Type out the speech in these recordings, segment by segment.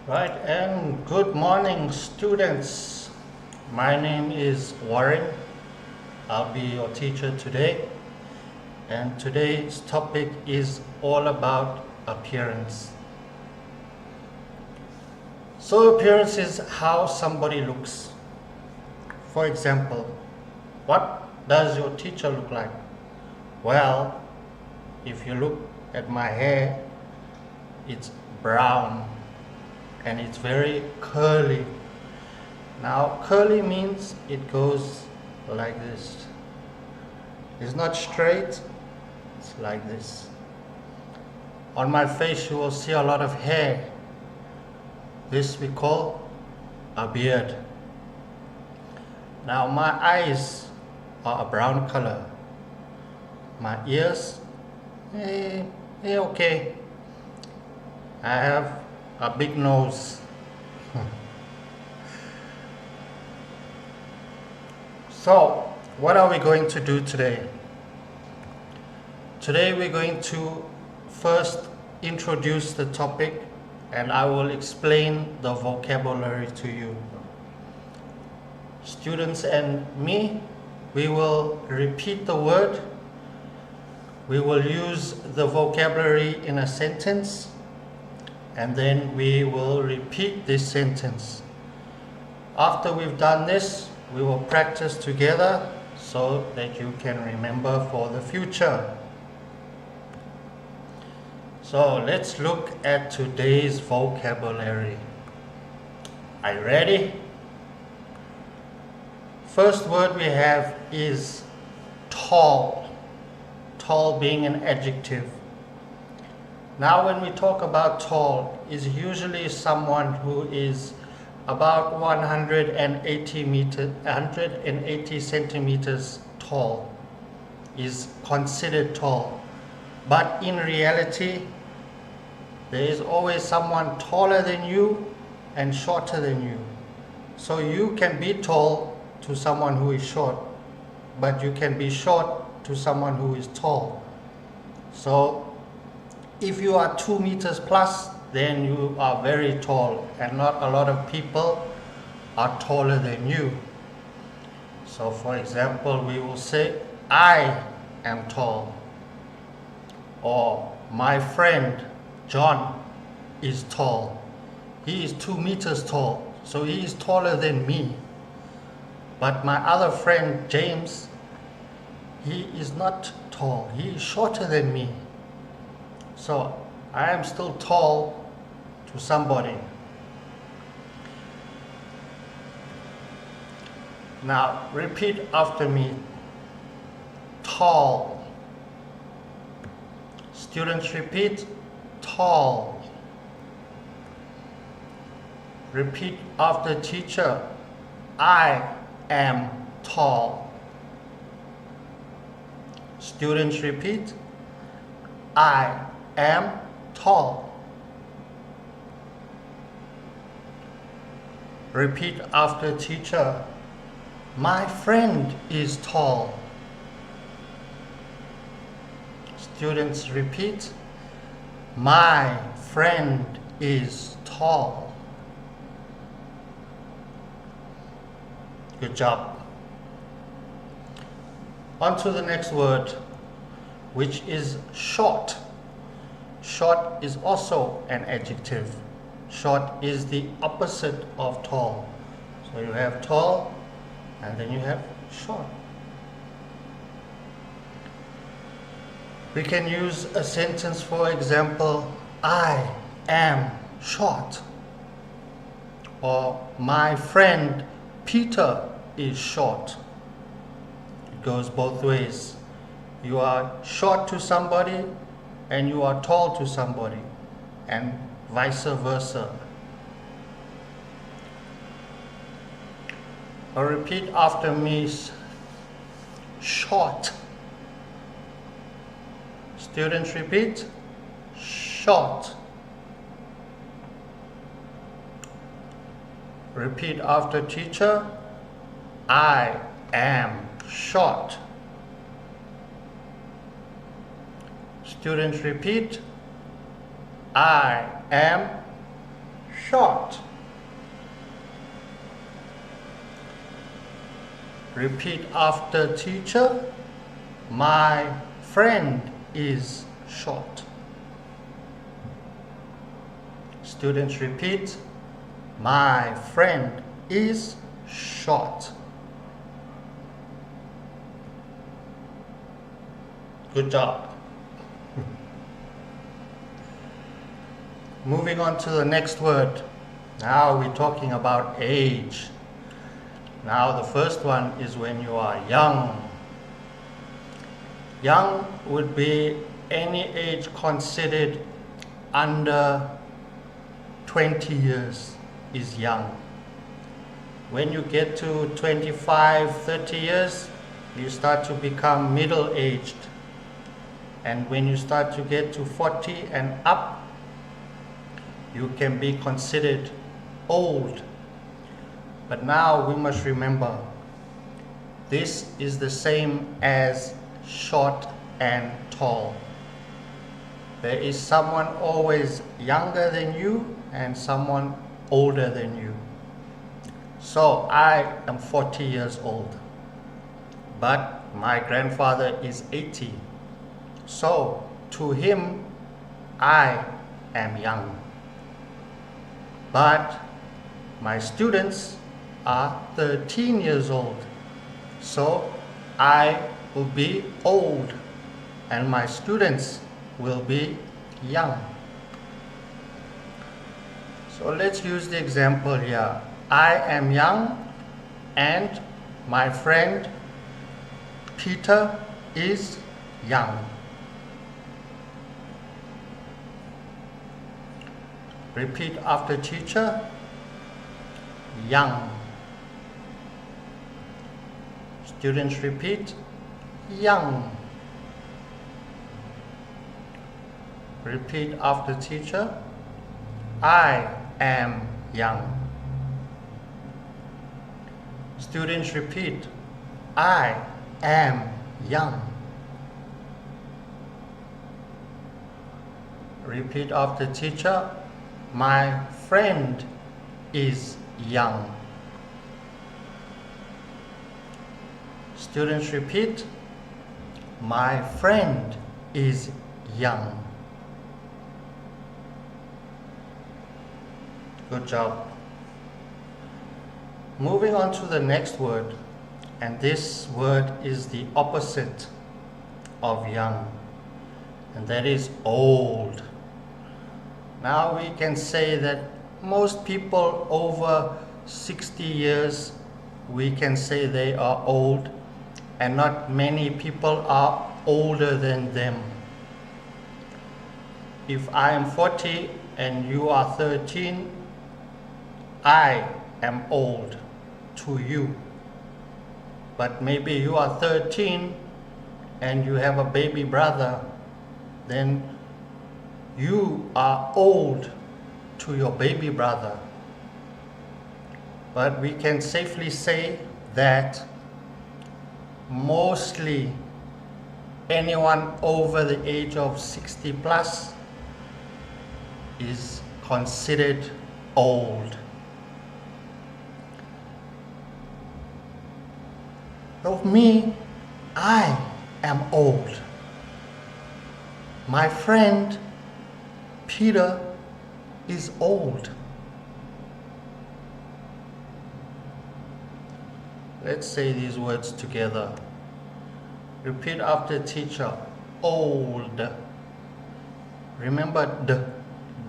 Right, and good morning, students. My name is Warren. I'll be your teacher today, and today's topic is all about appearance. So, appearance is how somebody looks. For example, what does your teacher look like? Well, if you look at my hair, it's brown and it's very curly. Now, curly means it goes like this. It's not straight, it's like this. On my face, you will see a lot of hair. This we call a beard. Now, my eyes are a brown color. My ears, okay. I have a big nose. So, what are we going to do today? Today we're going to first introduce the topic and I will explain the vocabulary to you. Students and me, we will repeat the word. We will use the vocabulary in a sentence and then we will repeat this sentence. After we've done this, we will practice together so that you can remember for the future. So let's look at today's vocabulary. Are you ready? First word we have is tall. Tall being an adjective. Now when we talk about tall, is usually someone who is about 180 centimeters tall is considered tall. But in reality, there is always someone taller than you and shorter than you. So you can be tall to someone who is short, but you can be short to someone who is tall. So if you are 2 meters plus, then you are very tall, and not a lot of people are taller than you. So for example, we will say, I am tall, or my friend John is tall. He is 2 meters tall, so he is taller than me. But my other friend James, he is not tall, he is shorter than me. So I am still tall to somebody. Now repeat after me. Tall. Students repeat. Tall. Repeat after teacher. I am tall. Students repeat. I am tall. Repeat after teacher. My friend is tall. Students repeat. My friend is tall. Good job. On to the next word, which is short. Short is also an adjective. Short is the opposite of tall. So you have tall and then you have short. We can use a sentence, for example, I am short. Or my friend Peter is short. It goes both ways. You are short to somebody and you are tall to somebody, and vice versa. Or repeat after me. Short. Students repeat. Short. Repeat after teacher. I am short. Students repeat. I am short. Repeat after teacher. My friend is short. Students repeat. My friend is short. Good job. Moving on to the next word. Now we're talking about age. Now the first one is when you are young. Young would be any age considered under 20 years is young. When you get to 25, 30 years, you start to become middle-aged. And when you start to get to 40 and up, you can be considered old. But now we must remember, this is the same as short and tall. There is someone always younger than you and someone older than you. So I am 40 years old, but my grandfather is 80. So to him, I am young. But my students are 13 years old. So I will be old and my students will be young. So let's use the example here. I am young and my friend Peter is young. Repeat after teacher. Young. Students repeat. Young. Repeat after teacher. I am young. Students repeat. I am young. Repeat after teacher. My friend is young. Students repeat. My friend is young. Good job. Moving on to the next word, and this word is the opposite of young, and that is old. Now we can say that most people over 60 years, we can say they are old, and not many people are older than them. If I am 40 and you are 13, I am old to you. But maybe you are 13 and you have a baby brother, then you are old to your baby brother. But we can safely say that mostly anyone over the age of 60 plus is considered old. Of me, I am old. My friend Peter is old. Let's say these words together. Repeat after teacher. Old. Remember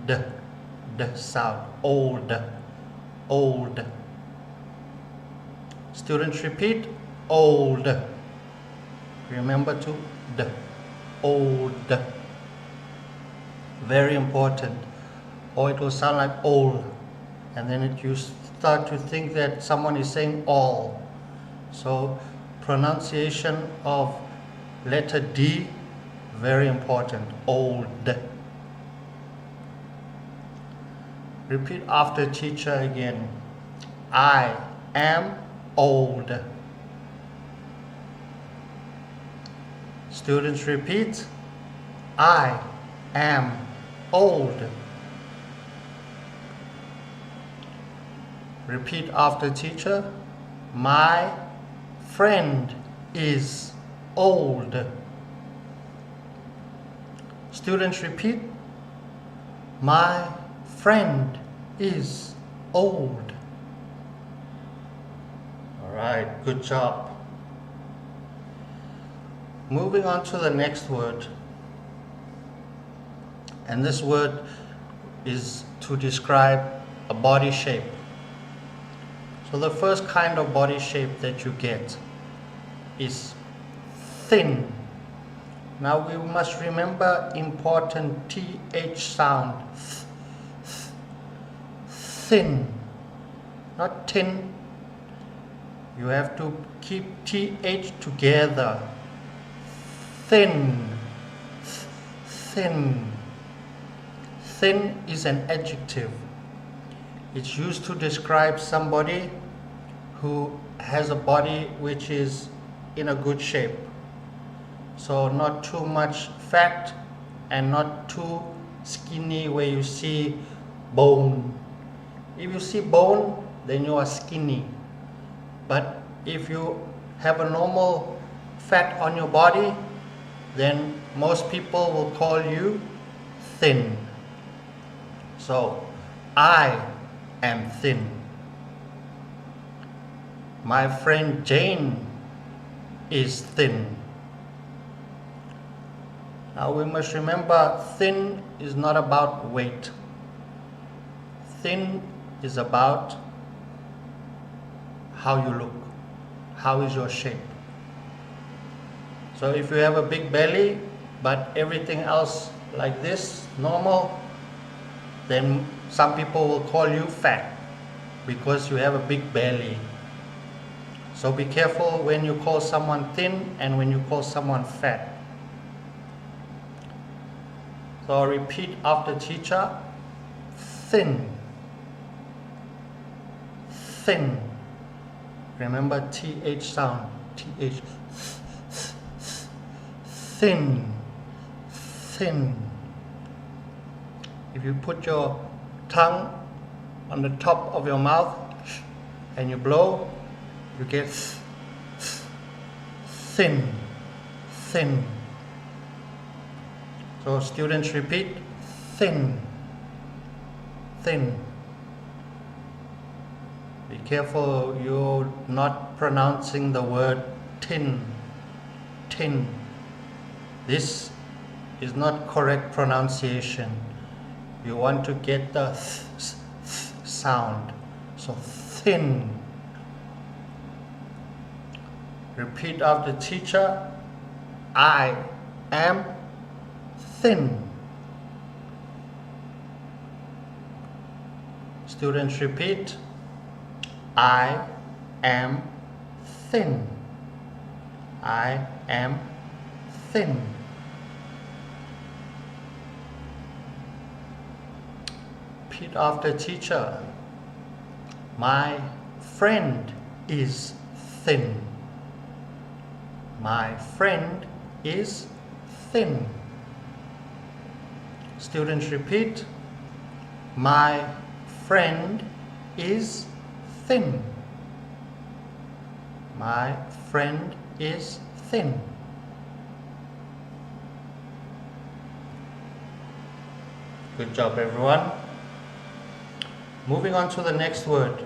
the sound. Old. Old. Students repeat. Old. Remember to the. Old. Very important. Or it will sound like old, and then you start to think that someone is saying all. So pronunciation of letter D, very important. Old. Repeat after teacher again. I am old. Students repeat. I am old. Repeat after teacher. My friend is old. Students repeat. My friend is old. Alright, good job. Moving on to the next word. And this word is to describe a body shape. So the first kind of body shape that you get is thin. Now we must remember important TH sound. Thin, not tin. You have to keep TH together. Thin, thin. Thin is an adjective. It's used to describe somebody who has a body which is in a good shape. So not too much fat and not too skinny where you see bone. If you see bone, then you are skinny. But if you have a normal fat on your body, then most people will call you thin. So, I am thin. My friend Jane is thin. Now we must remember, thin is not about weight. Thin is about how you look. How is your shape? So if you have a big belly, but everything else like this, normal, then some people will call you fat because you have a big belly. So be careful when you call someone thin and when you call someone fat. So repeat after teacher. Thin. Thin. Remember TH sound. TH. Thin. Thin. If you put your tongue on the top of your mouth and you blow, you get thin. Thin. So students repeat, thin, thin. Be careful you're not pronouncing the word tin, tin. This is not correct pronunciation. You want to get the sound. So thin. Repeat after teacher, I am thin. Students repeat, I am thin. I am thin. Repeat after teacher, my friend is thin. My friend is thin. Students repeat, my friend is thin. My friend is thin. Good job, everyone. Moving on to the next word.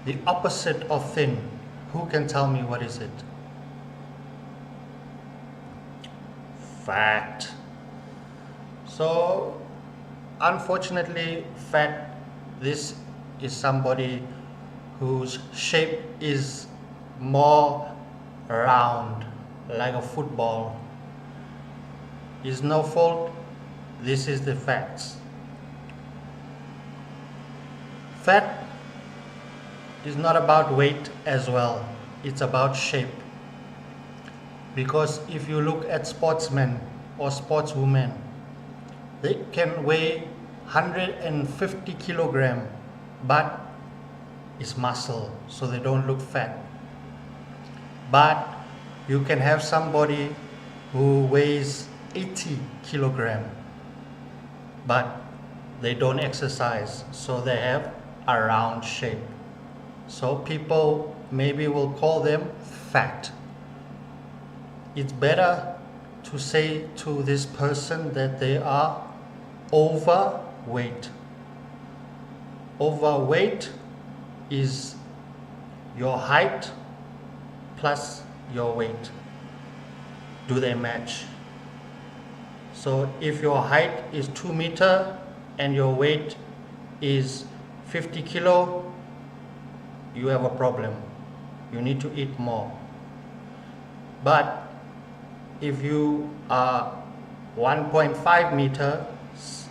The opposite of thin. Who can tell me what is it? Fat. So, unfortunately, fat, this is somebody whose shape is more round, like a football. Is no fault, this is the facts. Fat is not about weight as well, it's about shape. Because if you look at sportsmen or sportswomen, they can weigh 150 kilogram, but it's muscle, so they don't look fat. But you can have somebody who weighs 80 kilogram, but they don't exercise, so they have a round shape. So people maybe will call them fat. It's better to say to this person that they are overweight. Overweight is your height plus your weight. Do they match? So if your height is 2 meters and your weight is 50 kilo, you have a problem. You need to eat more. But if you are 1.5 meters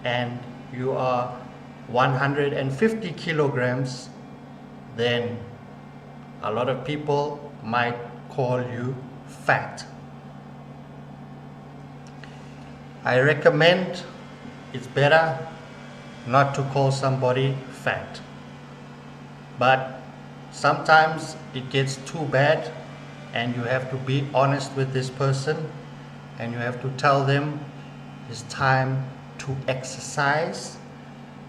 and you are 150 kilograms, then a lot of people might call you fat. I recommend it's better not to call somebody fat. But sometimes it gets too bad and you have to be honest with this person and you have to tell them it's time to exercise,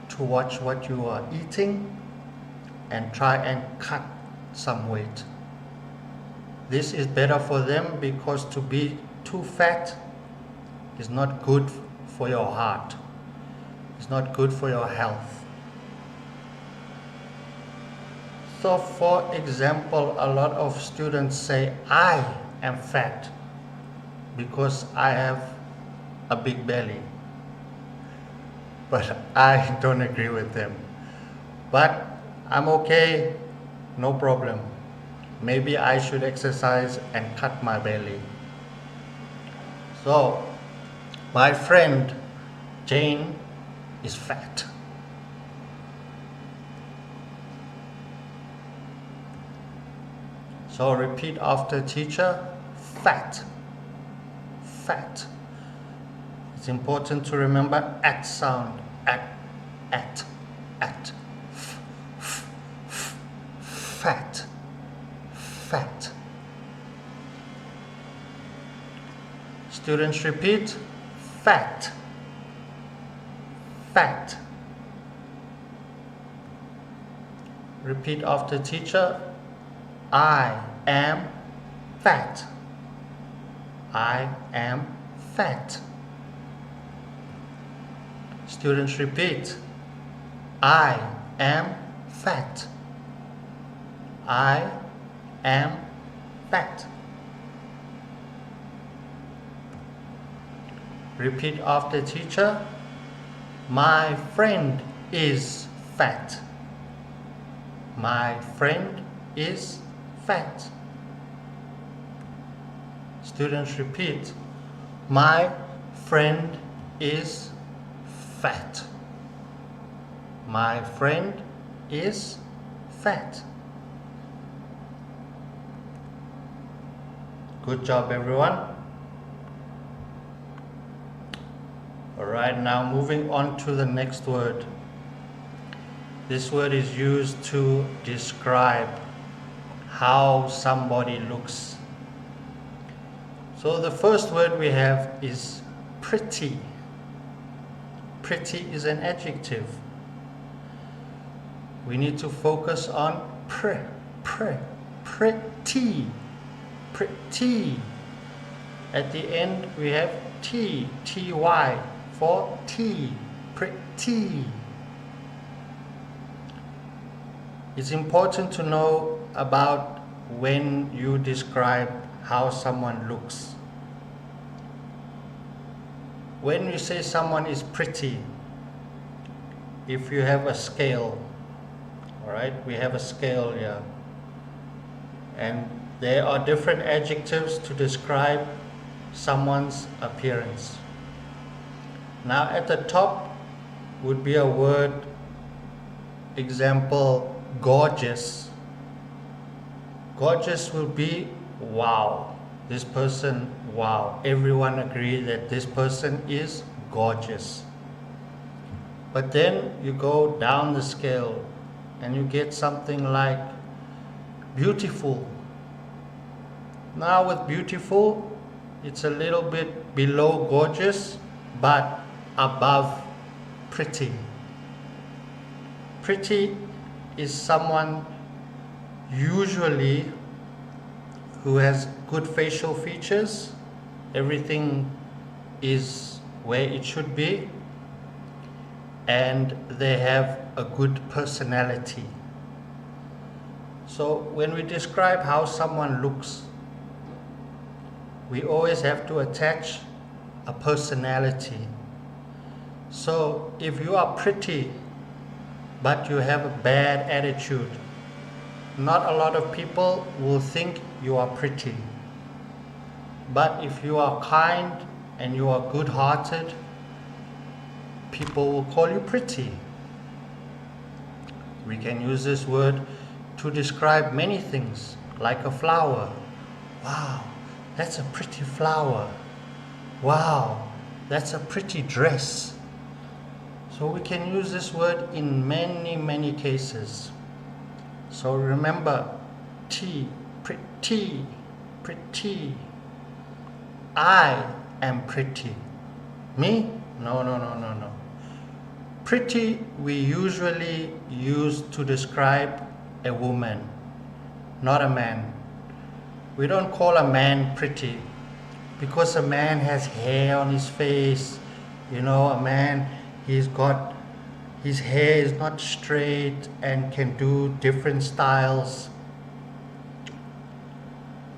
to watch what you are eating and try and cut some weight. This is better for them because to be too fat is not good for your heart. It's not good for your health. So for example, a lot of students say, I am fat because I have a big belly. But I don't agree with them. But I'm okay, no problem. Maybe I should exercise and cut my belly. So, my friend Jane is fat. So repeat after teacher, fat, fat. It's important to remember at sound, at, f, fat, fat. Students repeat, fat, fat. Repeat after teacher, I am fat. I am fat. Students repeat, I am fat. I am fat. Repeat after teacher, my friend is fat. My friend is fat. Students repeat, my friend is fat. My friend is fat. Good job, everyone. Alright, now moving on to the next word. This word is used to describe how somebody looks. So the first word we have is pretty. Pretty is an adjective. We need to focus on pretty, pretty. At the end we have ty for tea, pretty. It's important to know about when you describe how someone looks. When you say someone is pretty, if you have a scale, alright, we have a scale here, and there are different adjectives to describe someone's appearance. Now at the top would be a word, example, gorgeous. Gorgeous will be wow. This person, wow. Everyone agree that this person is gorgeous. But then you go down the scale and you get something like beautiful. Now with beautiful, it's a little bit below gorgeous, but above pretty. Pretty is someone usually who has good facial features. Everything is where it should be, and they have a good personality. So when we describe how someone looks, we always have to attach a personality. So if you are pretty but you have a bad attitude, not a lot of people will think you are pretty. But if you are kind and you are good-hearted, people will call you pretty. We can use this word to describe many things, like a flower. Wow, that's a pretty flower. Wow, that's a pretty dress. So we can use this word in many cases. So remember, pretty. I am pretty. Me? No. Pretty we usually use to describe a woman, not a man. We don't call a man pretty because a man has hair on his face. A man, his hair is not straight and can do different styles.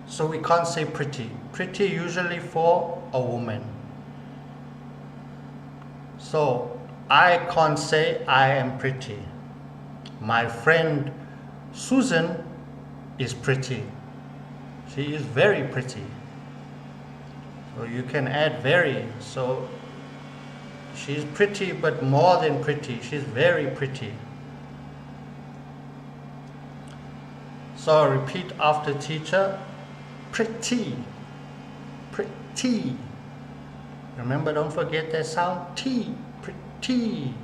So we can't say pretty. Pretty usually for a woman. So I can't say I am pretty. My friend Susan is pretty. She is very pretty. So you can add very. So she's pretty, but more than pretty. She's very pretty. So repeat after teacher. Pretty. Remember, don't forget that sound T. Pretty.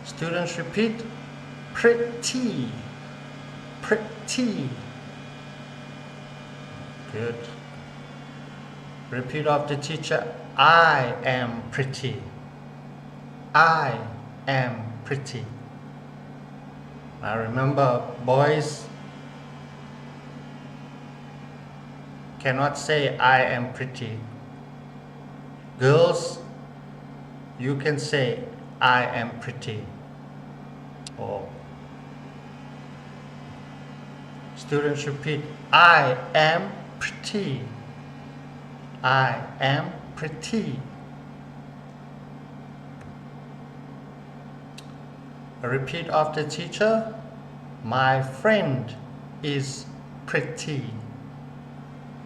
Students repeat. Pretty. Good. Repeat after teacher. I am pretty. I am pretty. Now remember, boys cannot say I am pretty. Girls, you can say I am pretty. Or students repeat, I am pretty. I am pretty. Repeat after teacher. My friend is pretty.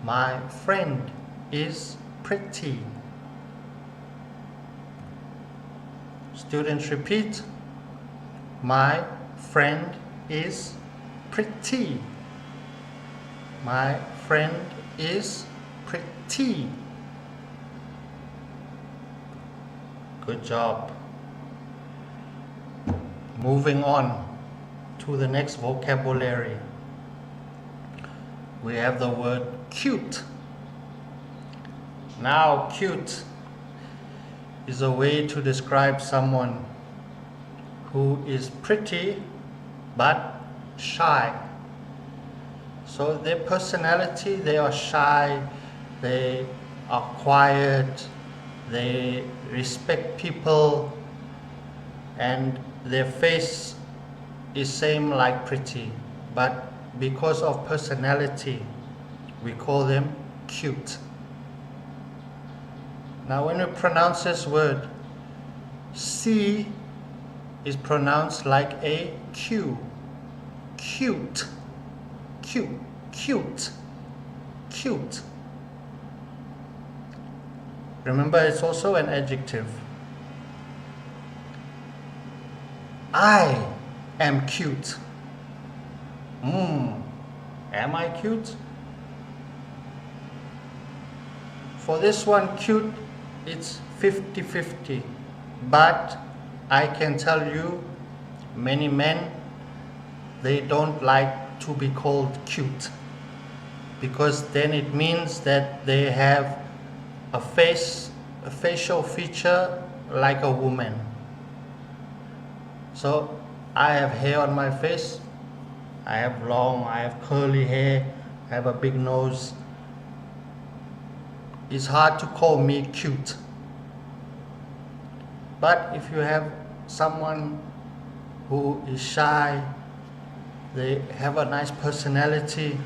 My friend is pretty. Students repeat. My friend is pretty. My friend is pretty. Good job. Moving on to the next vocabulary. We have the word cute. Now, cute is a way to describe someone who is pretty but shy. So their personality, they are shy, they are quiet, they respect people, and their face is same like pretty, but because of personality, we call them cute. Now when we pronounce this word, C is pronounced like a Q. Cute. Remember, it's also an adjective. I am cute. Am I cute? For this one, cute, it's 50-50. But I can tell you, many men, they don't like to be called cute, because then it means that they have a facial feature like a woman. So I have hair on my face, I have curly hair, I have a big nose. It's hard to call me cute. But if you have someone who is shy, they have a nice personality,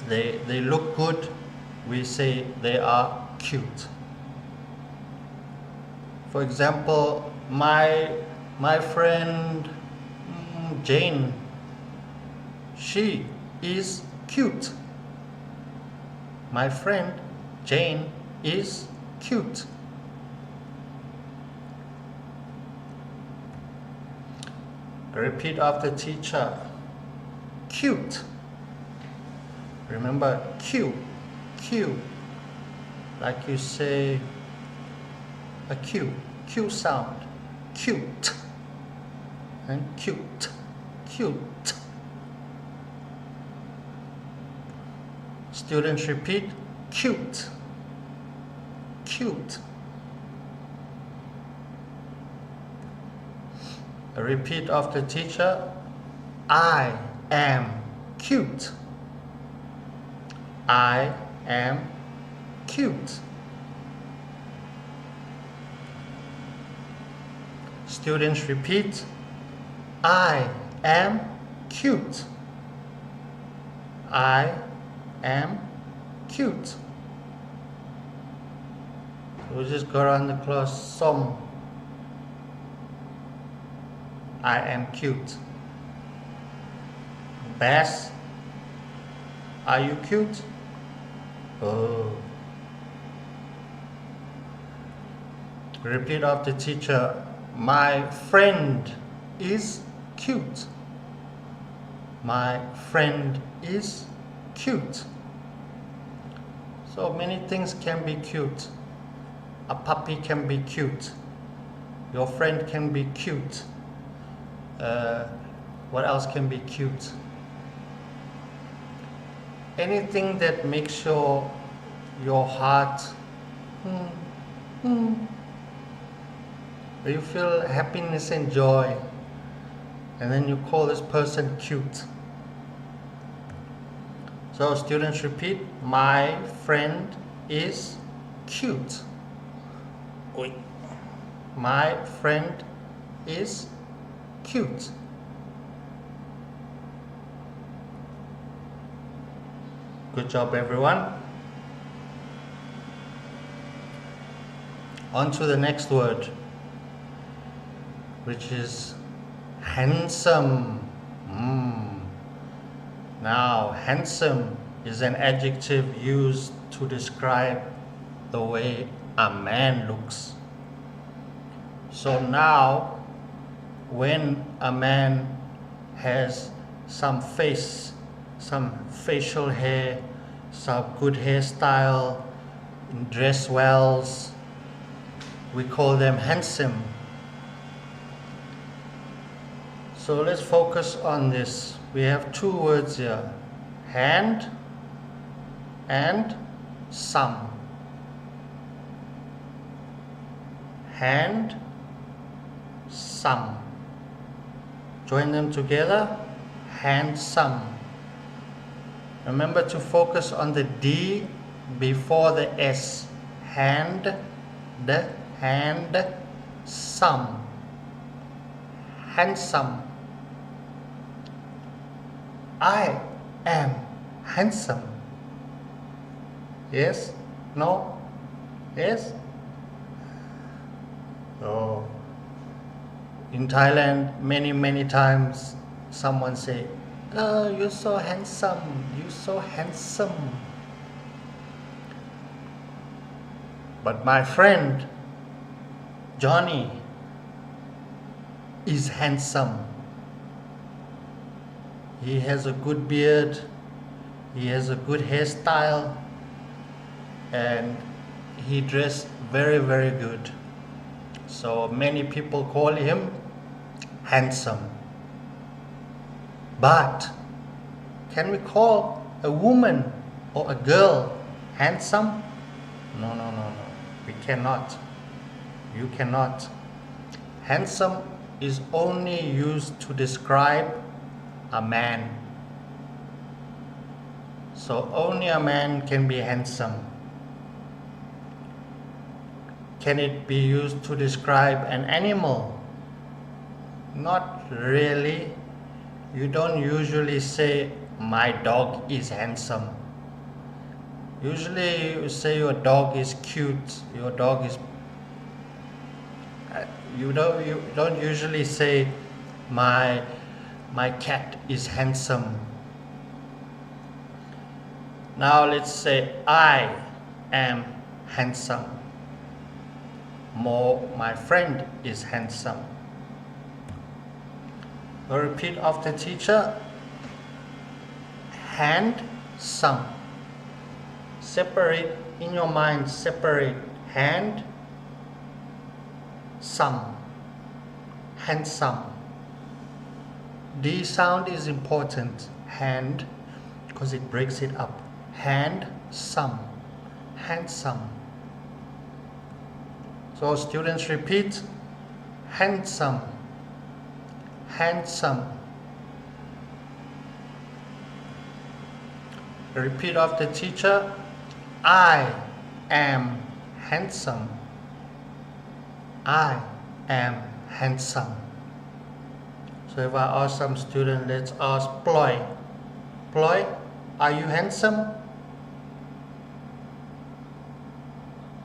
they look good, we say they are cute. For example, my friend Jane, she is cute. My friend Jane is cute. Repeat after teacher. Cute. Remember Q. Q. Like you say a Q. Q sound. Cute. And cute. Cute. Students repeat. Cute. Cute. Repeat after teacher. I am cute. I am cute. Students repeat. I am cute. I am cute. We'll just go around the class. Some. I am cute. Bass, are you cute? Oh. Repeat after teacher. My friend is cute. My friend is cute. So many things can be cute. A puppy can be cute. Your friend can be cute. What else can be cute? Anything that makes your heart you feel happiness and joy, and then you call this person cute. So students repeat. My friend is cute. Oi. My friend is cute. Good job, everyone. On to the next word, which is handsome. Now, handsome is an adjective used to describe the way a man looks. So now, when a man has some facial hair, some good hairstyle, dress wells, we call them handsome. So let's focus on this. We have two words here, hand and some. Hand, some. Join them together, handsome. Remember to focus on the D before the S. Hand, some. Handsome. I am handsome. Yes? No? Yes? So, in Thailand, many times someone say, "Oh, you're so handsome, you're so handsome." But my friend Johnny is handsome. He has a good beard, he has a good hairstyle, and he dressed very good. So many people call him handsome. But can we call a woman or a girl handsome? No. We cannot. You cannot. Handsome is only used to describe a man. So only a man can be handsome. Can it be used to describe an animal? Not really. You don't usually say, my dog is handsome. Usually you say your dog is cute, your dog is... You don't usually say, my cat is handsome. Now let's say, I am handsome. My friend is handsome. Repeat after teacher. Handsome. Separate in your mind, separate hand, some, handsome. D sound is important, hand, because it breaks it up. Handsome, handsome. So students repeat, handsome, handsome. Repeat after teacher. I am handsome. I am handsome. So if I ask some student, let's ask Ploy. Ploy, are you handsome?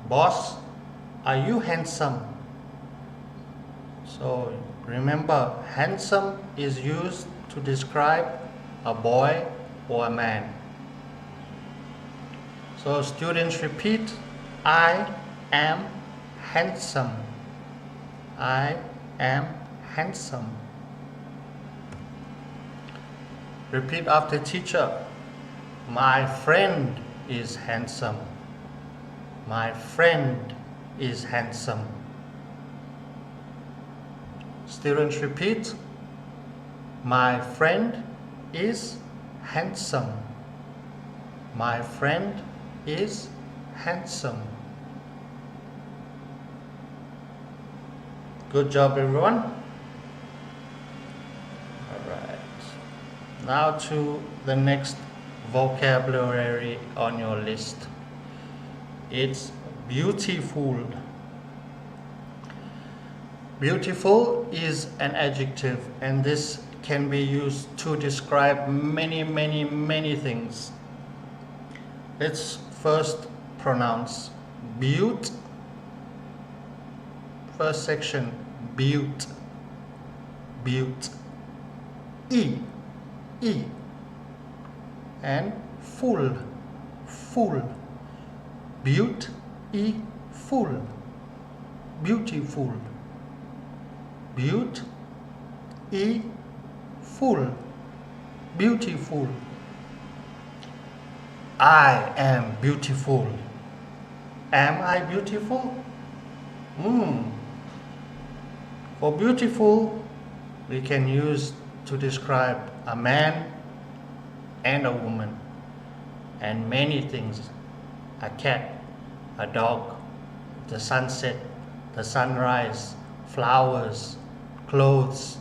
Boss, are you handsome? So remember, handsome is used to describe a boy or a man. So students repeat, I am handsome. I am handsome. Repeat after teacher. My friend is handsome. My friend is handsome. Students repeat. My friend is handsome. My friend is handsome. Good job, everyone. Alright. Now to the next vocabulary on your list. It's beautiful. Beautiful is an adjective, and this can be used to describe many things. Let's first pronounce beaut. First section, beaut, beaut, e, and full, beaut, full, beautiful, beaut, full, beautiful. I am beautiful. Am I beautiful? For beautiful, we can use to describe a man and a woman, and many things. A cat, a dog, the sunset, the sunrise, flowers, clothes.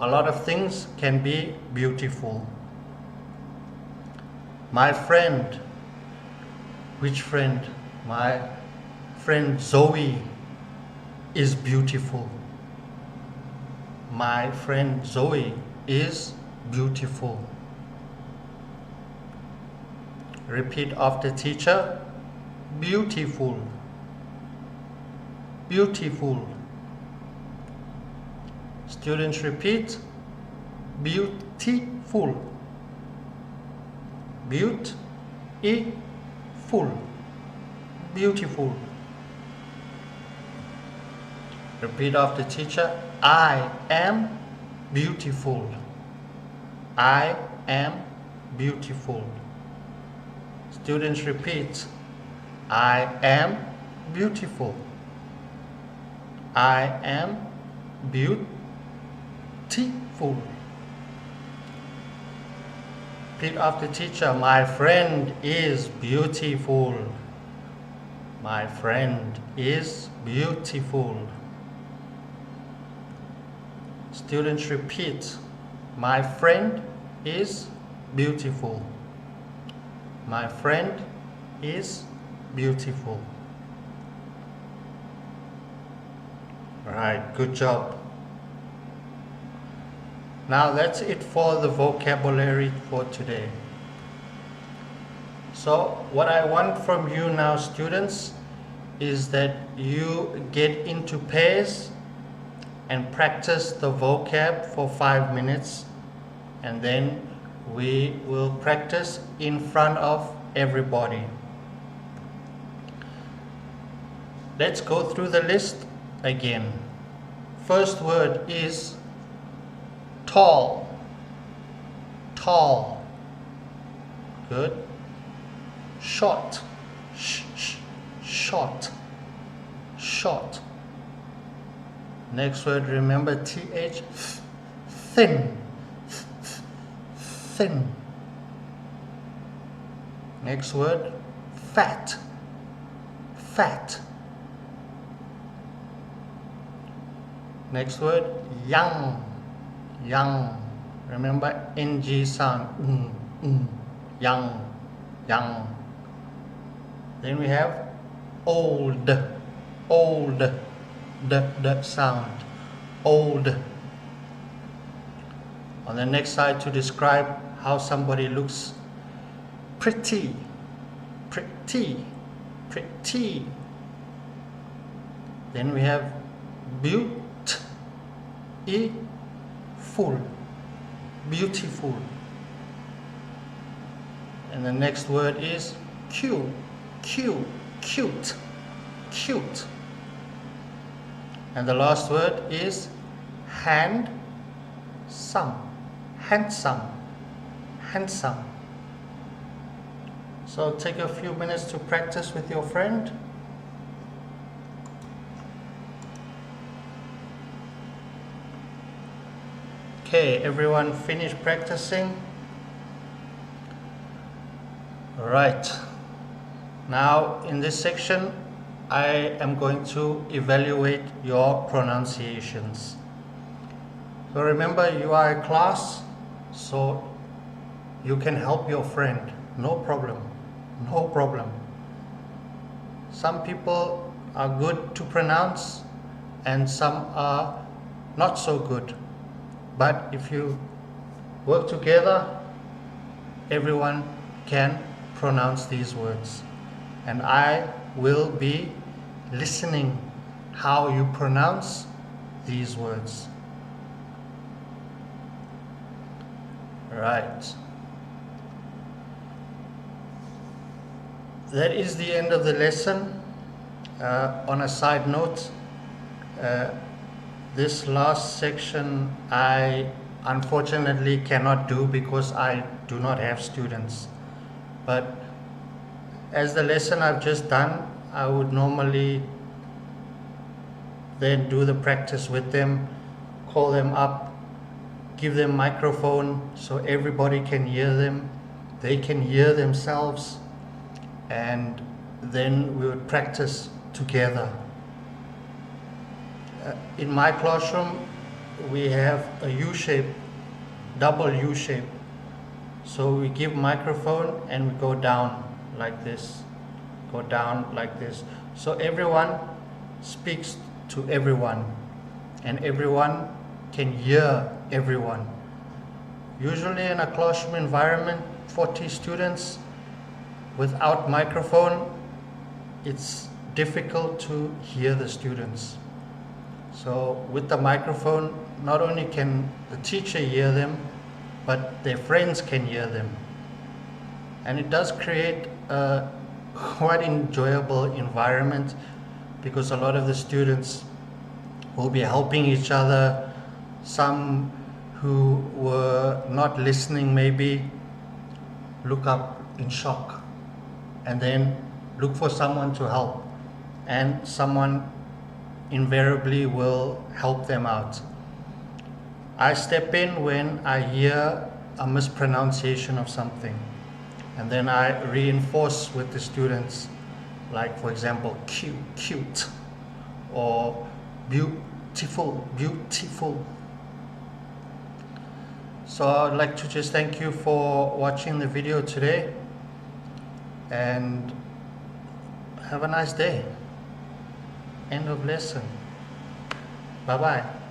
A lot of things can be beautiful. My friend. Which friend? My friend Zoe is beautiful. My friend Zoe is beautiful. Repeat after teacher. Beautiful. Beautiful. Students repeat. Beautiful. Beautiful. Beautiful. Repeat after teacher. I am beautiful. I am beautiful. Students repeat. I am beautiful. I am beautiful. Repeat after teacher. My friend is beautiful. My friend is beautiful. Students repeat. My friend is beautiful. My friend is beautiful. Right, good job. Now that's it for the vocabulary for today. So what I want from you now, students, is that you get into pairs and practice the vocab for 5 minutes, and then we will practice in front of everybody. Let's go through the list again. First word is tall. Tall. Good. Short. Short. Short. Next word, remember th. Thin. Thin. Next word, fat. Fat. Next word, young. Young. Remember ng sound. Young. Young. Then we have old. Old. The sound. Old. On the next side, to describe how somebody looks, pretty. Pretty. Pretty. Then we have beautiful. Beautiful. And the next word is cute. Cute. And the last word is handsome. So take a few minutes to practice with your friend. Okay, everyone finished practicing? Right. Now in this section, I am going to evaluate your pronunciations. So remember, you are a class, so you can help your friend. No problem. No problem. Some people are good to pronounce and some are not so good. But if you work together, everyone can pronounce these words. And I will be listening how you pronounce these words. Right. That is the end of the lesson. On a side note, this last section I unfortunately cannot do because I do not have students. But as the lesson I've just done, I would normally then do the practice with them, call them up, give them microphone so everybody can hear them, they can hear themselves, and then we would practice together. In my classroom, we have a U-shape, double U-shape. So we give microphone and we go down like this, go down like this. So everyone speaks to everyone and everyone can hear everyone. Usually in a classroom environment, 40 students without microphone, it's difficult to hear the students. So with the microphone, not only can the teacher hear them, but their friends can hear them. And it does create a quite enjoyable environment because a lot of the students will be helping each other. Some who were not listening maybe look up in shock and then look for someone to help, and someone invariably will help them out. I step in when I hear a mispronunciation of something, and then I reinforce with the students like for example cute or beautiful. So I'd like to just thank you for watching the video today, and have a nice day. End of lesson. Bye bye.